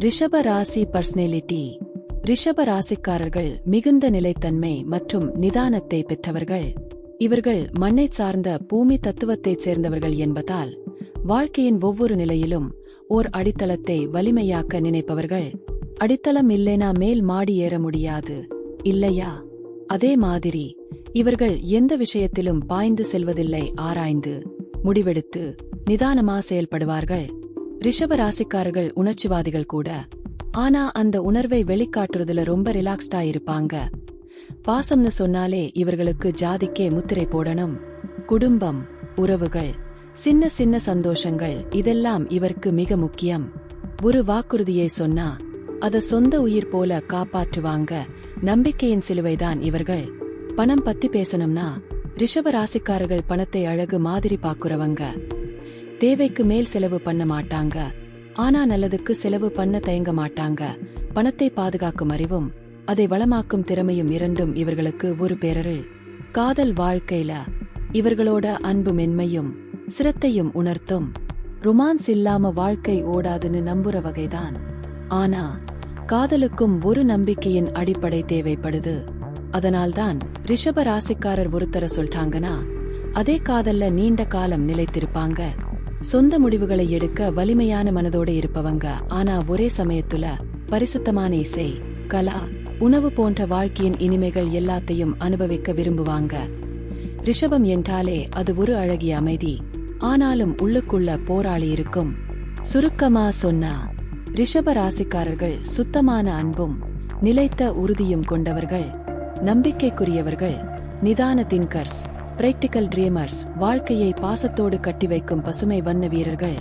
ரிஷப ராசி பர்சனாலிட்டி. ரிஷப ராசிக்காரர்கள் மிகுந்த நிலைத்தன்மை மற்றும் நிதானத்தை பெற்றவர்கள். இவர்கள் மண்ணை சார்ந்த பூமி தத்துவத்தைச் சேர்ந்தவர்கள் என்பதால் வாழ்க்கையின் ஒவ்வொரு நிலையிலும் ஓர் அடித்தளத்தை வலிமையாக்க நினைப்பவர்கள். அடித்தளம் இல்லைனா மேல் மாடி ஏற முடியாது இல்லையா? அதே மாதிரி இவர்கள் எந்த விஷயத்திலும் பாய்ந்து செல்வதில்லை, ஆராய்ந்து முடிவெடுத்து நிதானமா செயல்படுவார்கள். ரிஷப ராசிக்காரர்கள் உணர்ச்சிவாதிகள் கூட. ஆனா அந்த உணர்வை வெளிக்காட்டுறதுல ரொம்ப ரிலாக்ஸ்டா இருப்பாங்க. பாசம்னு சொன்னாலே இவர்களுக்கு ஜாதிக்கே முத்திரை போடணும். குடும்பம், உறவுகள், சின்ன சின்ன சந்தோஷங்கள் இதெல்லாம் இவருக்கு மிக முக்கியம். ஒரு வாக்குறுதியை சொன்னா அத சொந்த உயிர் போல காப்பாற்றுவாங்க. நம்பிக்கையின் சிலுவைதான் இவர்கள். பணம் பத்தி பேசணும்னா ரிஷப ராசிக்காரர்கள் பணத்தை அழகு மாதிரி பாக்குறவங்க. தேவைக்கு மேல் செலவு பண்ண மாட்டாங்க. ஆனா நல்லதுக்கு செலவு பண்ண தயங்க மாட்டாங்க. பணத்தை பாதுகாக்கும் அறிவும் அதை வளமாக்கும் திறமையும் இரண்டும் இவர்களுக்கு ஒரு பேரருள். காதல் வாழ்க்கையில இவர்களோட அன்பு மென்மையும் சிரத்தையும் உணர்த்தும். ரொமான்ஸ் இல்லாம வாழ்க்கை ஓடாதுன்னு நம்புற வகைதான். ஆனா காதலுக்கும் ஒரு நம்பிக்கையின் அடிப்படை தேவைப்படுது. அதனால்தான் ரிஷப ராசிக்காரர் ஒருத்தர சொல்லிட்டாங்கன்னா அதே காதல்ல நீண்ட காலம் நிலைத்திருப்பாங்க. சொந்த முடிவுகளை எடுக்க வலிமையான மனதோட இருப்பவங்க. ஆனா ஒரே சமயத்துல பரிசுத்தமான இசை, கலா, உணவு போன்ற வாழ்க்கையின் இனிமைகள் எல்லாத்தையும் அனுபவிக்க விரும்புவாங்க. ரிஷபம் என்றாலே அது ஒரு அழகிய அமைதி. ஆனாலும் உள்ளுக்குள்ள போராளி இருக்கும். சுருக்கமா சொன்னா ரிஷப ராசிக்காரர்கள் சுத்தமான அன்பும் நிலைத்த உறுதியும் கொண்டவர்கள். நம்பிக்கைக்குரியவர்கள், நிதான திங்கர்ஸ், பிராக்டிக்கல் ட்ரீமர்ஸ், வாழ்க்கையை பாசத்தோடு கட்டி வைக்கும் பசுமை வண்ண வீரர்கள்.